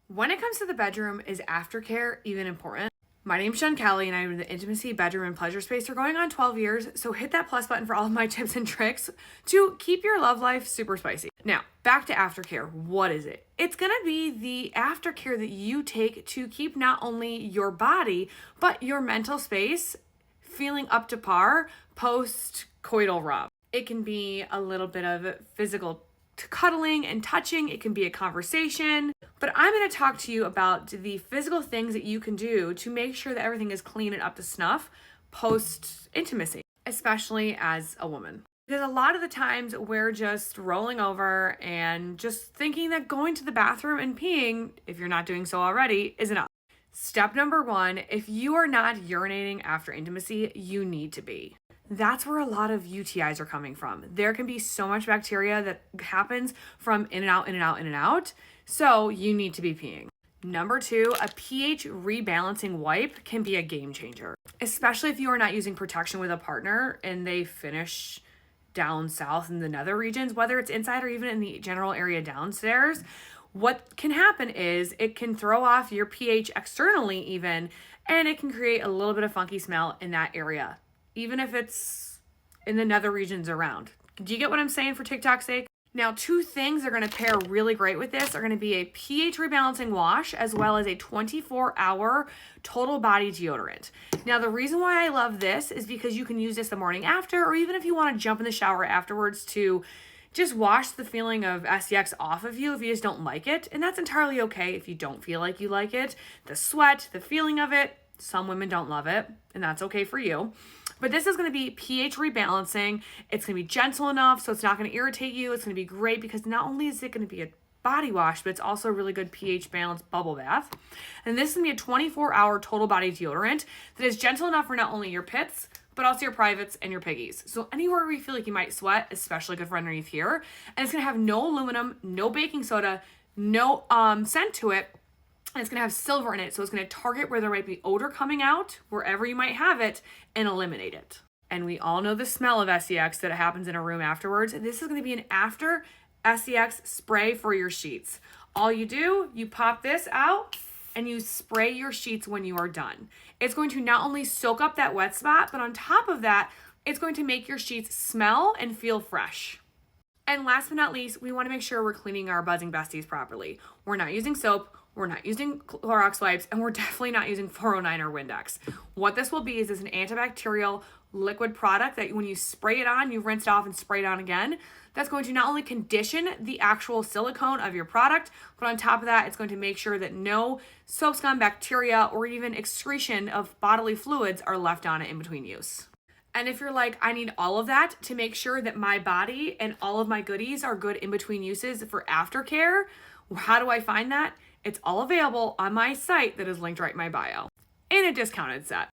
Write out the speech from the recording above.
When it comes to the bedroom, is aftercare even important? My name's Jen Kelly, and I'm in the intimacy, bedroom, and pleasure space for going on 12 years, so hit that plus button for all of my tips and tricks to keep your love life super spicy. Now, back to aftercare. What is it? It's gonna be the aftercare that you take to keep not only your body, but your mental space feeling up to par post-coital rub. It can be a little bit of physical cuddling and touching. It can be a conversation. But I'm going to talk to you about the physical things that you can do to make sure that everything is clean and up to snuff post intimacy, especially as a woman. Because a lot of the times we're just rolling over and just thinking that going to the bathroom and peeing, if you're not doing so already, is enough. Step number one, if you are not urinating after intimacy, you need to be. That's where a lot of UTIs are coming from. There can be so much bacteria that happens from in and out, in and out, in and out. So you need to be peeing. Number two, a pH rebalancing wipe can be a game changer, especially if you are not using protection with a partner and they finish down south in the nether regions, whether it's inside or even in the general area downstairs. What can happen is it can throw off your pH externally even, and it can create a little bit of funky smell in that area, even if it's in the nether regions around. Do you get what I'm saying for TikTok's sake? Now, two things that are going to pair really great with this are going to be a pH rebalancing wash as well as a 24-hour total body deodorant. Now, the reason why I love this is because you can use this the morning after, or even if you want to jump in the shower afterwards to just wash the feeling of SEX off of you if you just don't like it. And that's entirely okay if you don't feel like you like it. The sweat, the feeling of it, some women don't love it, and that's okay for you. But this is going to be pH rebalancing. It's going to be gentle enough so it's not going to irritate you. It's going to be great because not only is it going to be a body wash, but it's also a really good pH balanced bubble bath. And this is going to be a 24-hour total body deodorant that is gentle enough for not only your pits, but also your privates and your piggies. So anywhere where you feel like you might sweat, especially good for underneath here. And it's going to have no aluminum, no baking soda, no scent to it. And it's going to have silver in it, so it's going to target where there might be odor coming out, wherever you might have it, and eliminate it. And we all know the smell of SEX that happens in a room afterwards. This is going to be an after SEX spray for your sheets. All you do, you pop this out, and you spray your sheets when you are done. It's going to not only soak up that wet spot, but on top of that, it's going to make your sheets smell and feel fresh. And last but not least, we want to make sure we're cleaning our buzzing besties properly. We're not using soap, we're not using Clorox wipes, and we're definitely not using 409 or Windex. What this will be is an antibacterial liquid product that when you spray it on, you rinse it off and spray it on again. That's going to not only condition the actual silicone of your product, but on top of that, it's going to make sure that no soap scum, bacteria, or even excretion of bodily fluids are left on it in between use. And if you're like, I need all of that to make sure that my body and all of my goodies are good in between uses for aftercare, how do I find that? It's all available on my site that is linked right in my bio in a discounted set.